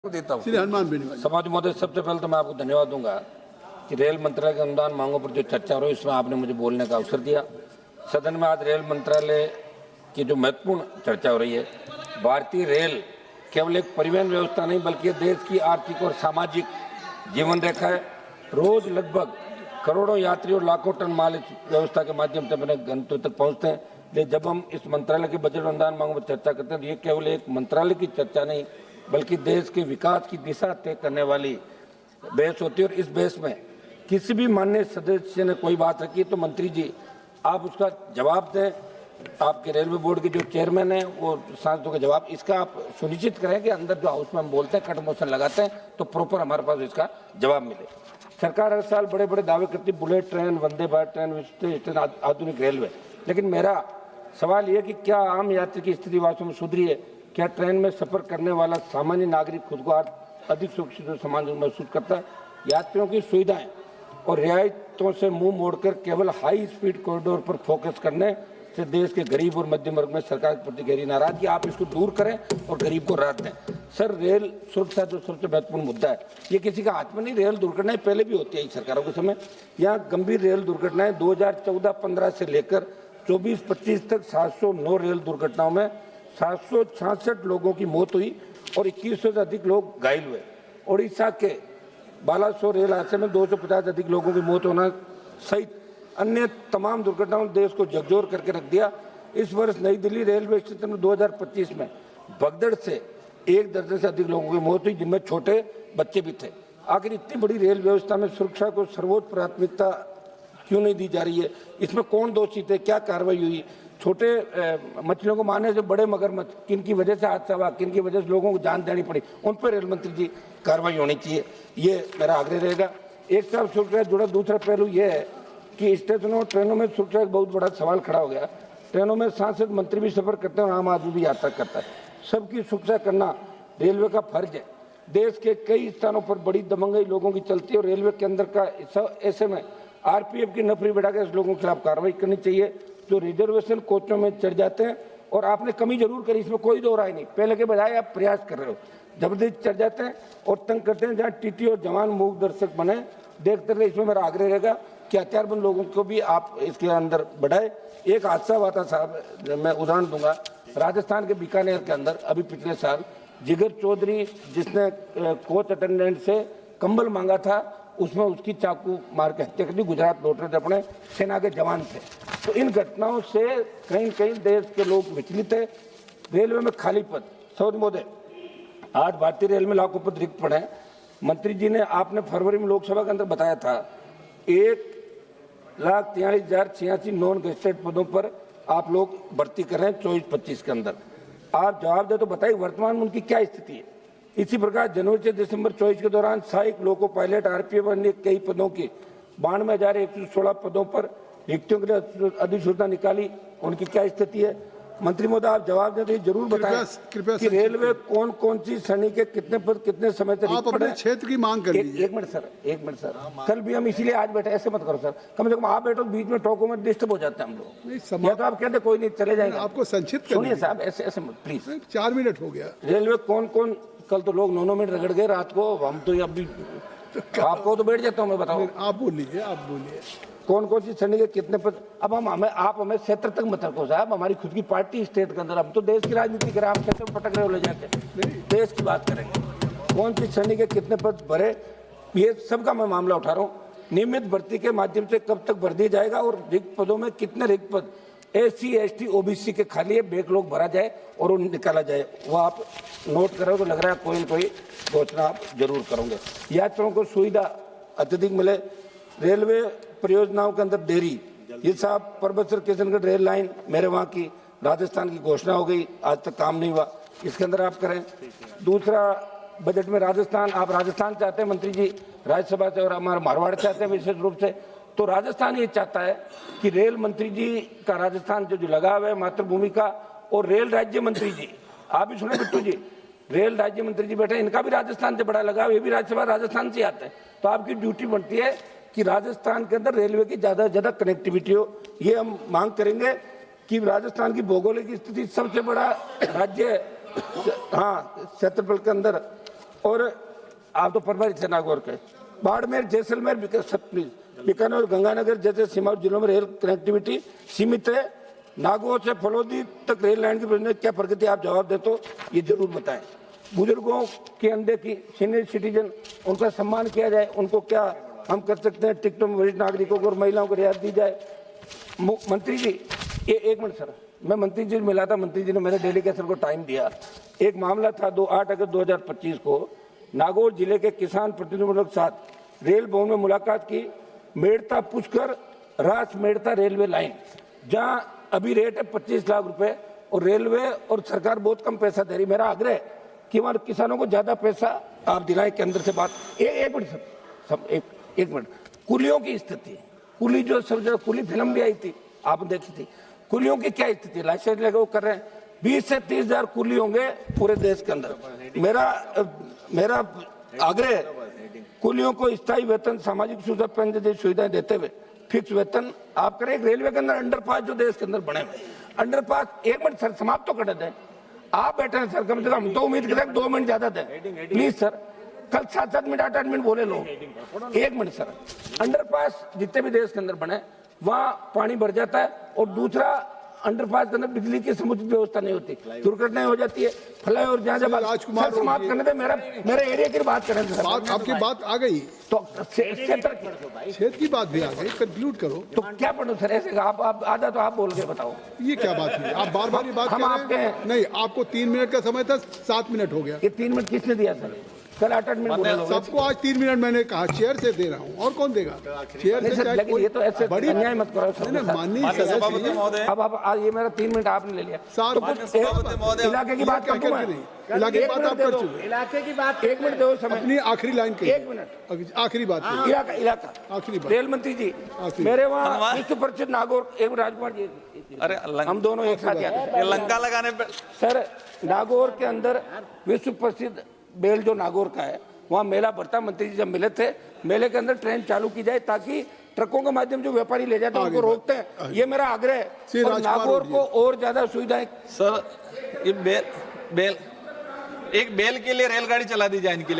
देता हूँ। हनुमान बेनीवाल समाज महोदय, सबसे पहले तो मैं आपको धन्यवाद दूंगा कि रेल मंत्रालय के अनुदान मांगों पर जो चर्चा हो रही है इसमें आपने मुझे बोलने का अवसर दिया। सदन में आज रेल मंत्रालय की जो महत्वपूर्ण चर्चा हो रही है, भारतीय रेल केवल एक परिवहन व्यवस्था नहीं बल्कि देश की आर्थिक और सामाजिक जीवन रेखा है। रोज लगभग करोड़ों यात्री और लाखों टन माल इस व्यवस्था के माध्यम से अपने गंतव्य तक पहुंचते हैं। लेकिन जब हम इस मंत्रालय के बजट अनुदान मांगों पर चर्चा करते हैं तो ये केवल एक मंत्रालय की चर्चा नहीं बल्कि देश के विकास की दिशा तय करने वाली बहस होती है। और इस बहस में किसी भी माननीय सदस्य ने कोई बात रखी तो मंत्री जी आप उसका जवाब दें। आपके रेलवे बोर्ड के जो चेयरमैन हैं वो सांसदों का जवाब इसका आप सुनिश्चित करें कि अंदर जो हाउस में हम बोलते हैं कट मोशन लगाते हैं तो प्रॉपर हमारे पास इसका जवाब मिले। सरकार हर साल बड़े बड़े दावे करती है, bullet train, Vande Bharat train, विशेष आधुनिक रेलवे, लेकिन मेरा सवाल ये कि क्या आम यात्री की स्थिति वास्तव में सुधरी है? क्या ट्रेन में सफर करने वाला सामान्य नागरिक खुद को अधिक सुरक्षित और सामान्य महसूस करता है? यात्रियों की सुविधाएं और रियायतों से मुंह मोड़कर केवल हाई स्पीड कॉरिडोर पर फोकस करने से देश के गरीब और मध्यम वर्ग में सरकार के प्रति गहरी नाराजगी, आप इसको दूर करें और गरीब को राहत दें। सर, रेल सुरक्षा जो सबसे महत्वपूर्ण मुद्दा है, ये किसी का हाथ में नहीं। रेल दुर्घटनाएं पहले भी होती है सरकारों के समय। यहाँ गंभीर रेल दुर्घटनाएं 2014-15 से लेकर 24-25 तक 709 रेल दुर्घटनाओं में 766 लोगों की मौत हुई और 2100 से अधिक लोग घायल हुए। ओडिशा के बालासोर रेल हादसे में 250 अधिक लोगों की मौत होना सहित अन्य तमाम दुर्घटनाओं ने देश को झकझोर करके रख दिया। इस वर्ष नई दिल्ली रेलवे स्टेशन में 2025 में भगदड़ से 1 दर्जन से अधिक लोगों की मौत हुई, जिनमें छोटे बच्चे भी थे। आखिर इतनी बड़ी रेल व्यवस्था में सुरक्षा को सर्वोच्च प्राथमिकता क्यों नहीं दी जा रही है? इसमें कौन दोषी थे? क्या कार्रवाई हुई? छोटे मछलियों को मारने से बड़े मगरमच्छ, किन की वजह से हादसा हुआ, किन की वजह से लोगों को जान देनी पड़ी, उन पर रेल मंत्री जी कार्रवाई होनी चाहिए, ये मेरा आग्रह रहेगा। एक तरफ सुरक्षा से जुड़ा दूसरा पहलू ये है कि स्टेशनों और ट्रेनों में सुरक्षा का बहुत बड़ा सवाल खड़ा हो गया। ट्रेनों में सांसद मंत्री भी सफर करते हैं और आम आदमी भी यात्रा करता है। सबकी सुरक्षा करना रेलवे का फर्ज है। देश के कई स्थानों पर बड़ी दबंगई लोगों की चलती है और रेलवे के अंदर का ऐसे में आरपीएफ की नफरी बढ़ाकर इस लोगों के खिलाफ कार्रवाई करनी चाहिए जो रिजर्वेशन कोचों में चढ़ जाते हैं। और आपने कमी जरूर करी, इसमें कोई दो राय नहीं, पहले के बजाय आप प्रयास कर रहे हो। जबरदस्ती चढ़ जाते हैं और तंग करते हैं, जहाँ टीटी और जवान मूक दर्शक बने देखते रहे। इसमें मेरा आग्रह रहेगा कि हथियारबंद लोगों को भी आप इसके अंदर बढ़ाए। एक हादसा हुआ था साहब, मैं उदाहरण दूंगा, राजस्थान के बीकानेर के अंदर अभी पिछले साल जिगर चौधरी जिसने कोच अटेंडेंट से कंबल मांगा था, उसमें उसकी चाकू मार के हत्या कर दी। गुजरात लौट रहे थे, अपने सेना के जवान थे। तो इन घटनाओं से कहीं कहीं देश के लोग विचलित है। रेलवे में खाली पद, सौद महोदय, आज भारतीय रेल में लाखों पद रिक्त पड़े हैं। मंत्री जी ने आपने फरवरी में लोकसभा के अंदर बताया था 1,43,086 नॉन गेस्टेड पदों पर आप लोग भर्ती कर रहे हैं 24-25 के अंदर। आप जवाब दे तो बताइए वर्तमान में उनकी क्या स्थिति है? इसी प्रकार जनवरी से दिसंबर 24 के दौरान सहायक लोको पायलट, आरपीएफ अन्य कई पदों की 92,116 पदों पर रिक्तियों के लिए अधिसूचना निकाली, उनकी क्या स्थिति है? मंत्री महोदय, आप जवाब दें तो जरूर बताएं कि रेलवे कौन कौन सी श्रेणी के कितने पद कितने समय तक आप अपने क्षेत्र की मांग कर लीजिए। एक मिनट सर, कल भी हम इसीलिए आज बैठे, ऐसे मत करो सर, कम से कम आप बैठो, बीच में टोकों में डिस्टर्ब हो जाते हैं हम लोग। या तो आप कहते कोई नहीं चले जाएंगे, आपको संक्षिप्त सुनिए साहब, ऐसे मत प्लीज। 4 मिनट हो गया। रेलवे कौन कौन, कल तो लोग 9 मिनट रगड़ गए रात को, हम तो अभी आपको तो बैठ जाता हूँ मैं, बताओ आप बोलिए कौन कौन सी श्रेणी के कितने पद। अब आप हमें क्षेत्र तक मत रखो साहब, हमारी खुद की पार्टी स्टेट के अंदर, हम तो देश की राजनीति करें, आप क्षेत्र में पटक रहे हो ले जाके। देश की बात करेंगे, कौन सी श्रेणी के कितने पद भरे, ये सबका मैं मामला उठा रहा हूँ। नियमित भर्ती के माध्यम से कब तक भर दिया जाएगा और रिक्त पदों में कितने रिक्त पद SC ST OBC के खाली है, बैकलॉग भरा जाए और उन्हें निकाला जाए, वो आप नोट करो तो लग रहा है कोई न कोई घोषणा आप जरूर करोगे। यात्रियों को सुविधा अत्यधिक मिले, रेलवे परियोजनाओं के अंदर देरी, ये साहब परबतसर किशनगढ़ रेल लाइन मेरे वहाँ की राजस्थान की घोषणा हो गई, आज तक काम नहीं हुआ, इसके अंदर आप करें। दूसरा, बजट में राजस्थान, आप राजस्थान चाहते हैं मंत्री जी राज्यसभा से, और हमारा मारवाड़ चाहते हैं विशेष रूप से। तो राजस्थान ये चाहता है कि रेल मंत्री जी का राजस्थान जो लगाव है मातृभूमि का, और रेल राज्य मंत्री जी, आप भी सुने बिट्टू जी, रेल राज्य मंत्री जी बैठे, इनका भी राजस्थान से बड़ा लगाव, ये भी राज्यसभा राजस्थान से आते हैं। तो आपकी ड्यूटी बनती है कि राजस्थान के अंदर रेलवे की ज्यादा से ज्यादा कनेक्टिविटी हो। ये हम मांग करेंगे कि राजस्थान की भौगोलिक स्थिति सबसे बड़ा राज्य, हाँ क्षेत्रफल के अंदर और आप तो परभरी से नागौर के, बाड़मेर, जैसलमेर, बीकानेर, गंगानगर जैसे सीमावर्ती जिलों में रेल कनेक्टिविटी सीमित है। नागौर से फलोदी तक रेल लाइन की परियोजना क्या प्रगति, आप जवाब दे तो ये जरूर बताएं। बुजुर्गों के अनदेखी, सीनियर सिटीजन, उनका सम्मान किया जाए, उनको क्या हम कर सकते हैं? टिकटों में वरिष्ठ नागरिकों को और महिलाओं को रियायत दी जाए। मंत्री जी, ये एक मिनट सर, मैं मंत्री जी मिला था, मंत्री जी ने मेरे डेलीगेशन को टाइम दिया। एक मामला था 8 अगस्त 2025 को नागौर जिले के किसान प्रतिनिधियों के साथ रेल भवन में मुलाकात की। मेड़ता पुष्कर रास मेड़ता रेलवे लाइन, जहां अभी रेट है 25 लाख रुपए और रेलवे और सरकार बहुत कम पैसा दे रही। मेरा आग्रह है कि हमारे किसानों को ज्यादा पैसा आप दिलाएं। के अंदर से बात एक मिनट सब एक मिनट, कुलियों की स्थिति, कुली जो सब कुली फिल्म भी आई थी, आपने देखी थी, कुलियों की क्या स्थिति, लाइसेंस लगे वो कर रहे हैं। 20 से 30 हजार कुली होंगे पूरे देश के अंदर। मेरा आग्रह है कुलियों को स्थायी वेतन, सामाजिक सुरक्षा पेंशन जैसी सुविधाएं देते हुए फिक्स वेतन आप करें। रेलवे के अंदर अंडरपास जो देश के अंदर बने हुए अंडरपास, एक मिनट सर समाप्त तो कर दें, आप बैठे हैं सर, कम से कम तो उम्मीद करें 2 मिनट ज्यादा दें प्लीज सर। कल 7-7 मिनट 8-8 मिनट बोले लोग, 1 मिनट सर। अंडरपास जितने भी देश के अंदर बने वहां पानी भर जाता है और दूसरा अंडरपास के अंदर बिजली की समुचित व्यवस्था नहीं होती, दुर्घटनाएं हो जाती है। फ्लाई और जहाँ जब राजकुमार समाप्त करने दे, मेरा एरिया की बात करें सर। आपकी बात आ गई तो क्षेत्र क्षेत्र की बात भी आ गई, कंक्लूड करो। तो क्या पढ़ो सर ऐसे? आप आधा तो आप बोल के बताओ, ये क्या बात है? आप बार बार ये बात हम कर आपके रहे हैं। हैं। नहीं, आपको 3 मिनट का समय था, 7 मिनट हो गया। ये 3 मिनट किसने दिया सर? कल 8-8 मिनट बोले लोग। सबको आज 3 मिनट मैंने कहा, चेयर से दे रहा हूँ, और कौन देगा? चेयर नहीं से सर, चाहे लेकिन कोई ये तो ऐसे बड़ी अन्याय मत करो सर। माननीय सदस्य, अब आप ये मेरा 3 मिनट आपने ले लिया, सात तो कुछ इलाके की बात कर दूं मैं? इलाके की बात आप कर चुके, इलाके की बात 1 मिनट दो समय, अपनी आखिरी लाइन के 1 मिनट आखिरी बात कही। इलाका आखिरी बात। रेल मंत्री जी, आखिरी। मेरे वहाँ विश्व प्रसिद्ध नागौर, एक राजकुमार जी, अरे हम दोनों एक साथ ये लंका लगाने पे सर, नागौर के अंदर विश्व प्रसिद्ध बेल जो नागौर का है, वहाँ मेला भरता। मंत्री जी जब मिले थे, मेले के अंदर ट्रेन चालू की जाए ताकि ट्रकों के माध्यम जो व्यापारी ले जाते हैं उनको रोकते हैं। ये मेरा आग्रह है और नागौर को और ज्यादा सुविधाएं। सर, ये बेल एक बेल के लिए रेलगाड़ी चला दी जाए इनके लिए।